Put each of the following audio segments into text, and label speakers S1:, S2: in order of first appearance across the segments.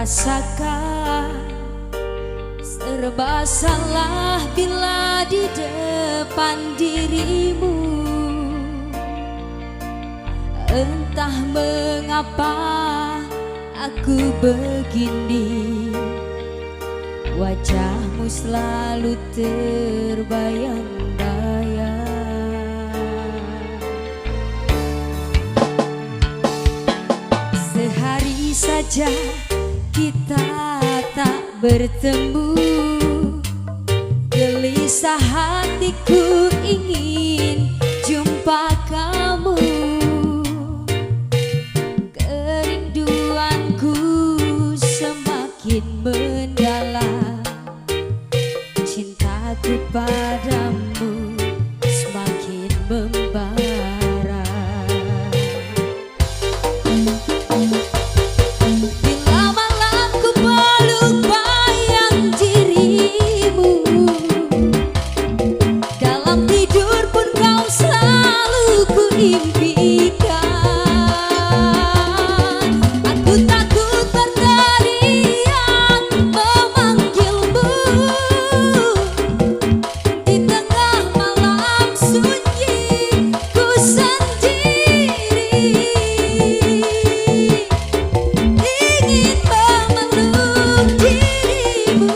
S1: rasakan serba salah bila di depan dirimu. Entah mengapa aku begini, wajahmu selalu terbayang-bayang. Sehari saja kita tak bertemu, gelisah hatiku ingin jumpa kamu. Kerinduanku semakin mendalam, cintaku padamu semakin membara. Bila malam ku peluk bayang dirimu, dalam tidur pun kau selalu ku impikan. Aku takut berteriak memanggilmu di tengah malam sunyi ku sendiri, ingin memeluk dirimu.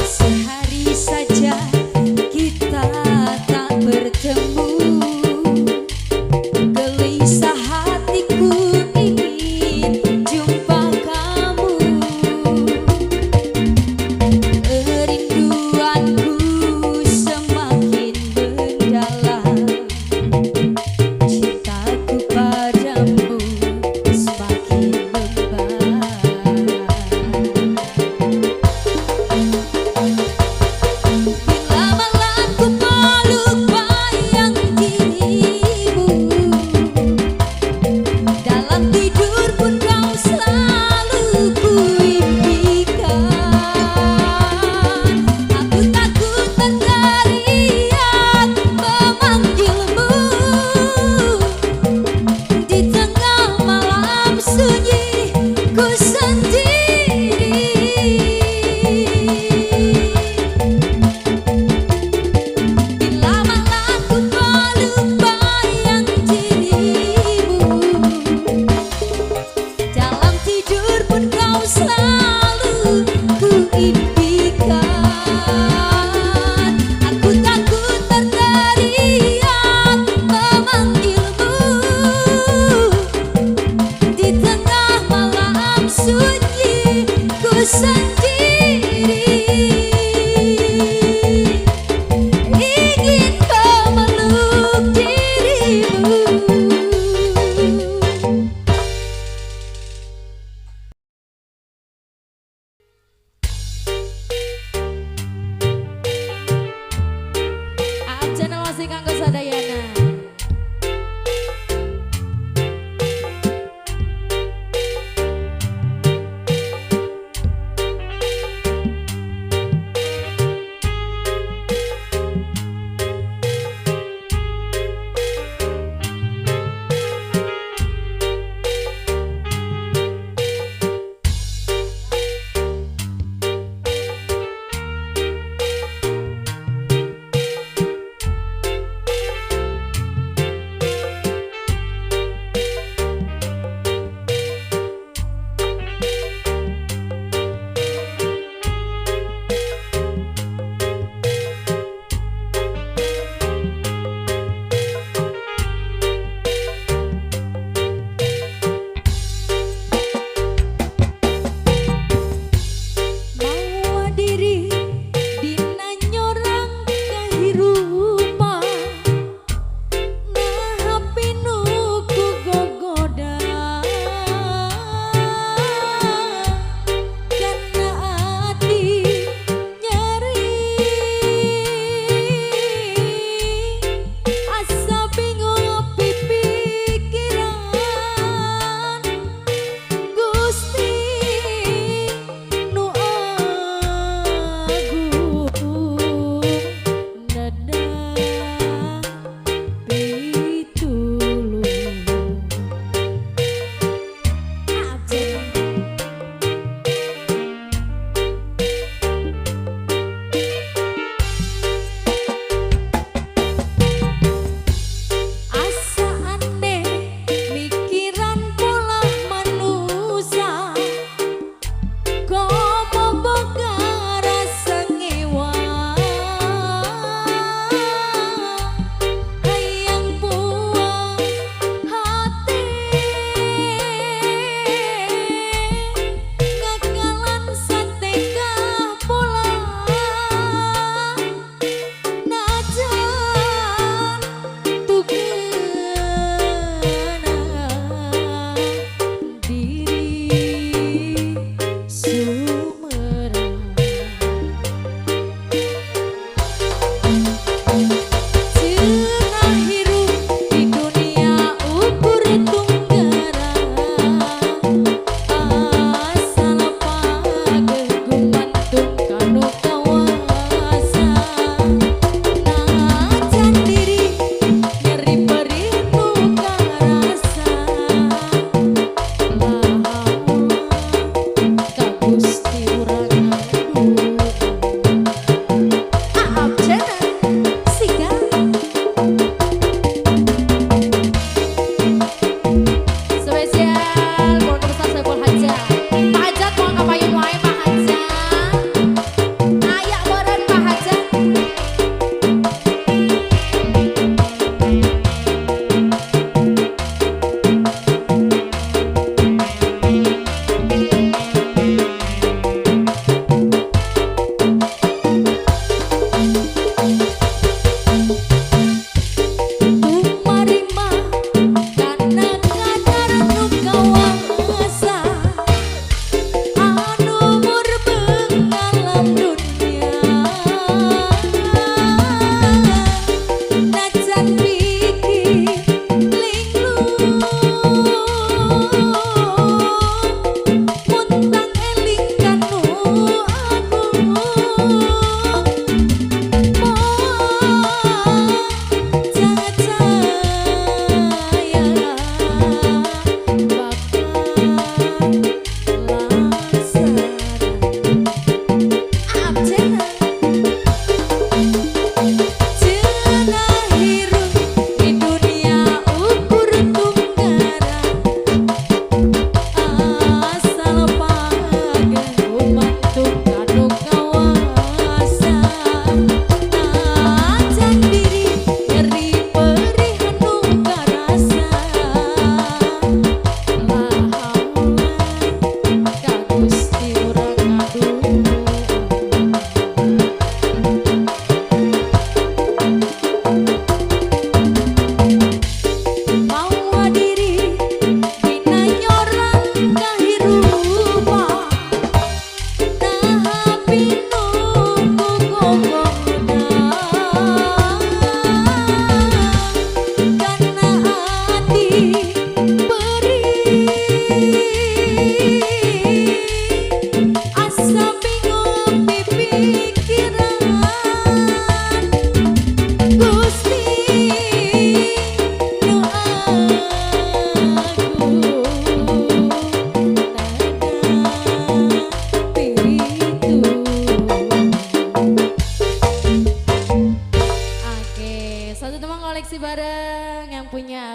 S1: Sehari saja kita tak bertemu, gelisah hatiku ingin jumpa kamu. Kerinduanku semakin mendalam, cintaku padamu semakin membara. Bila malam ku peluk bayang dirimu, dalam tidur pun kau selalu ku impikan. Aku takut berteriak memanggilmu di tengah malam sunyi ku sendiri, bila malam ku peluk bayang dirimu, dalam tidur pun kau selalu ku impikan. Aku takut berteriak memanggilmu di tengah malam sunyi ku sendiri, ingin memeluk dirimu. Channel masih kanggo sadayana.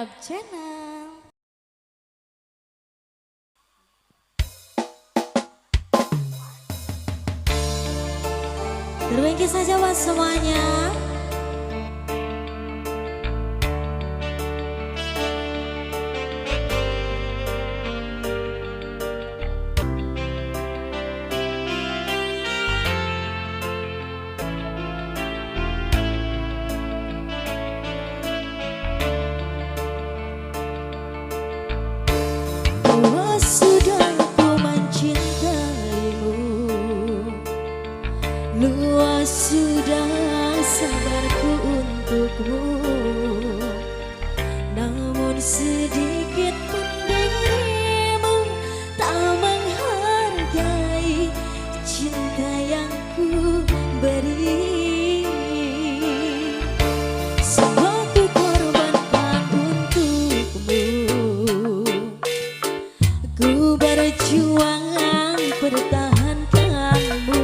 S1: Love Channel. Terima saja buat semuanya. Sudah ku mencintaimu, luas sudah sabarku untukmu, namun sedikit pun dirimu tak menghargai cinta yang ku beri. Semua ku korbankan untukmu, ku berjuang pertahankanmu,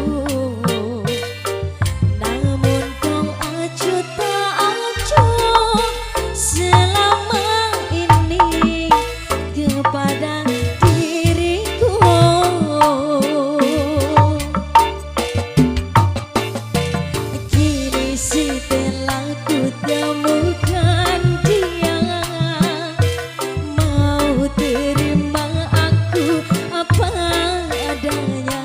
S1: namun kau acuh tak acuh selama ini kepada diriku. Kini setelah ku temukan dia, mau terima aku apa adanya.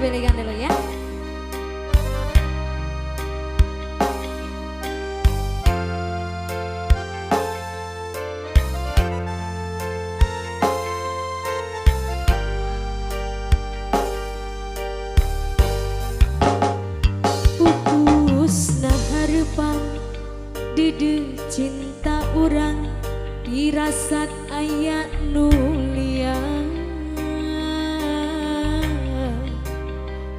S1: balikan dulu ya. Pupus naharpang dede cinta orang dirasat aya nulia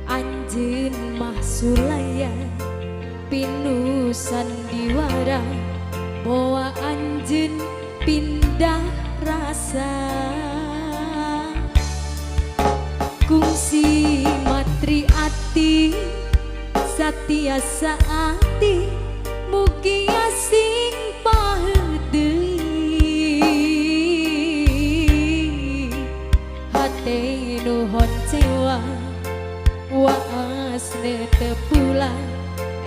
S1: anjeun mah sulaya pinusan diwara bawa anjeun pindah rasa kungsi matri ati satiasa ati mugi asing paheut deui hate nuhon cewa waas teu pulang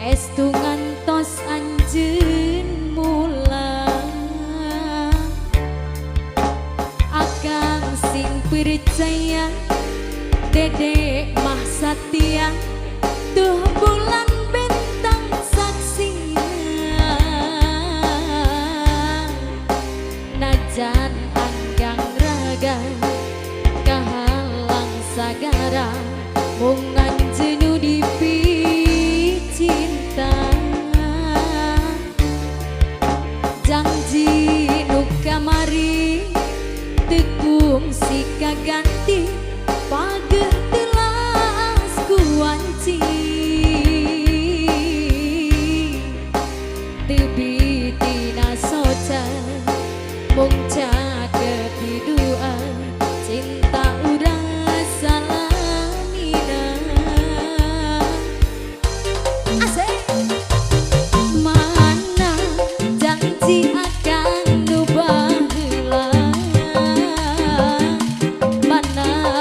S1: estu ngantos anjeun mulang akang sing percaya dede mah satia tuh bulan bintang saksinya najan anggang raga kahalang sagara mungan jenuh dipi cinta janji nu kamari tekung si kaganti pageh telas kuanci tebitina soca mung caket diduan cinta urang salamina asik mana janji akan nu baheula mana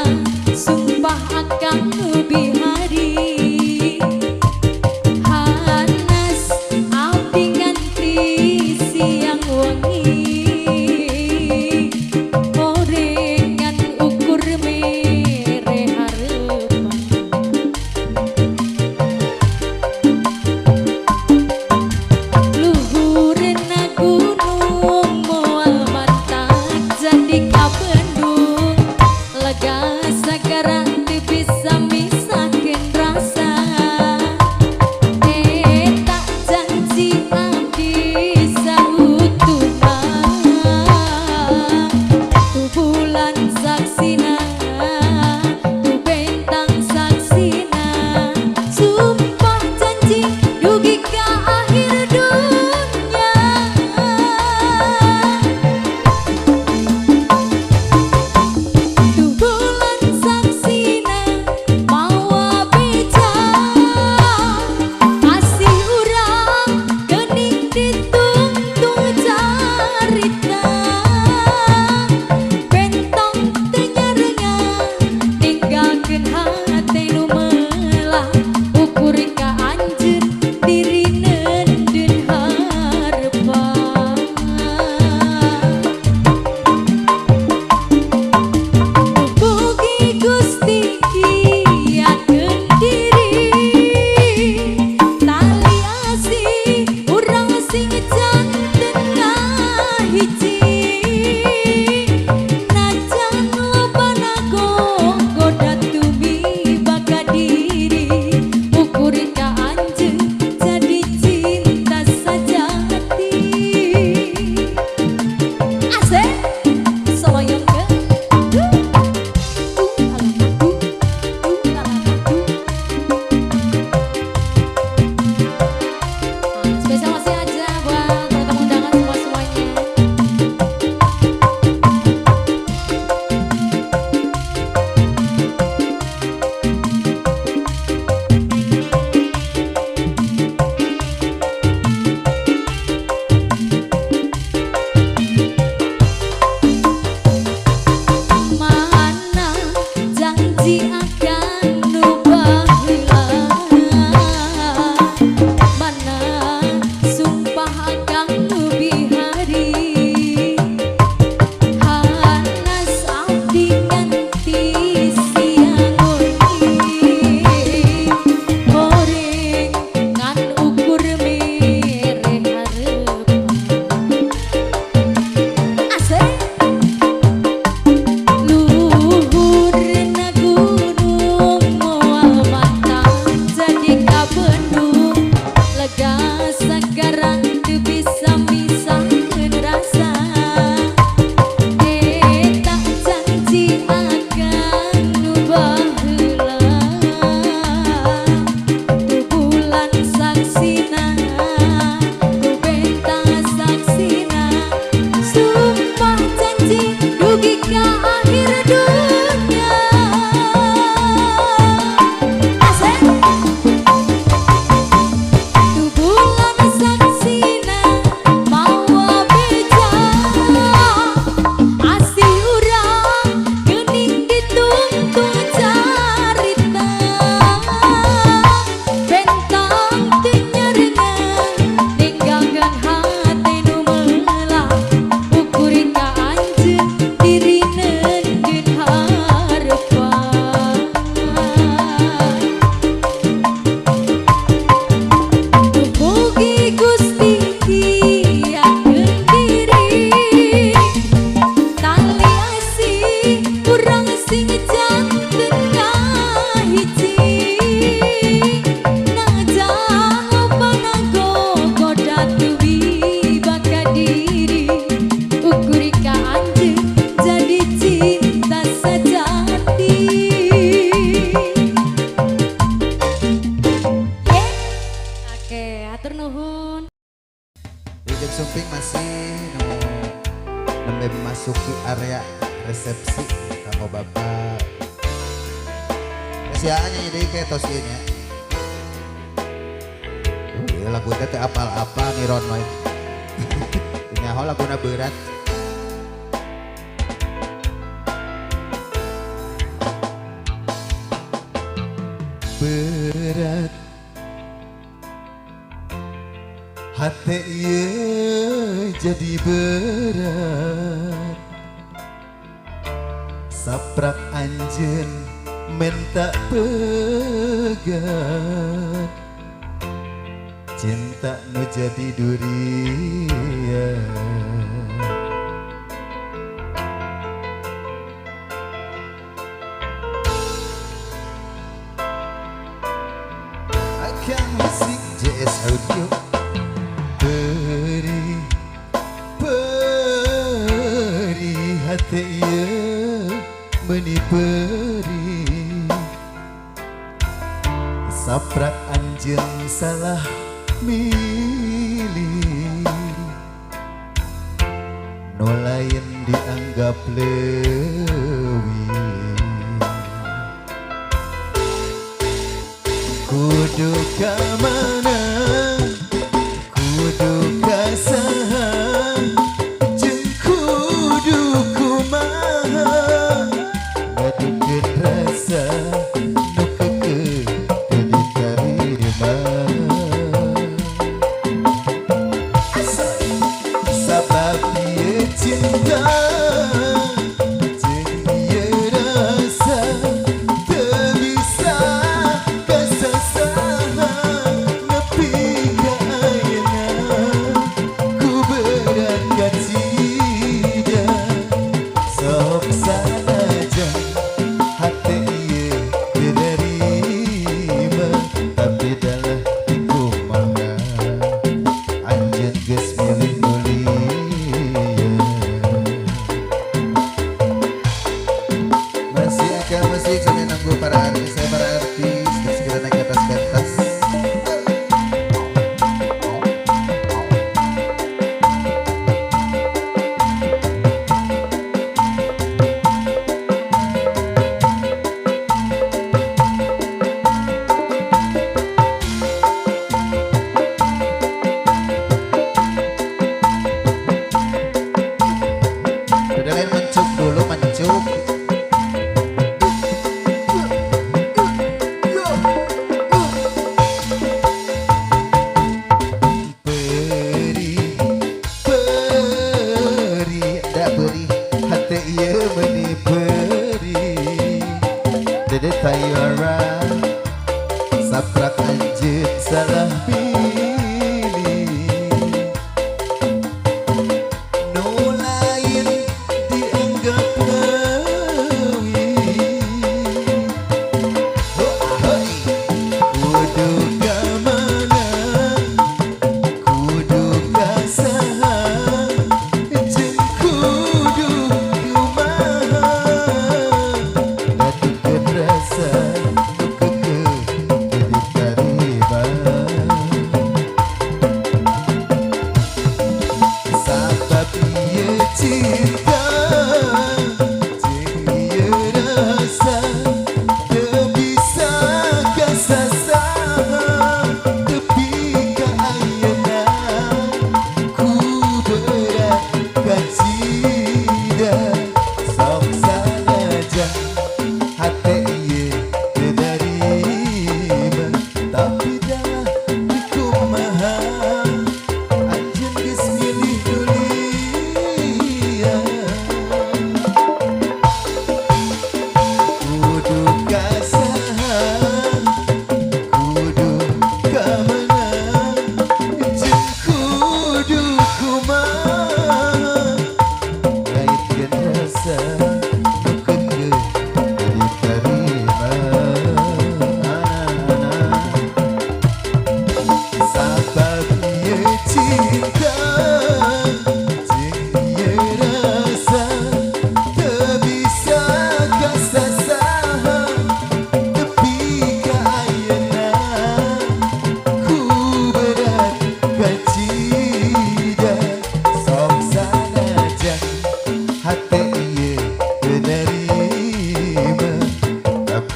S2: sumping masih nembe memasuki area resepsi kanggo bapak. Kasihannya jadi kayak tos ieu nya. Lagu teh apal-apal nih Ron Noy. Nyaho laguna berat. Berat hati ieu jadi berat. Saprak anjeun minta pegat. Cinta nu jadi durian. Akan musik JS Audio. Beri hati ieu meuni beri. Saprak anjeun salah milih, no lain dianggap leuwih. Kudu ka mana, kudu ka saha, jeung kudu kumaha, ngadukeun rasa nu keukeuh teu ditarima. Cinta jeung ieu rasa teu bisa kasasaha,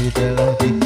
S2: adalah di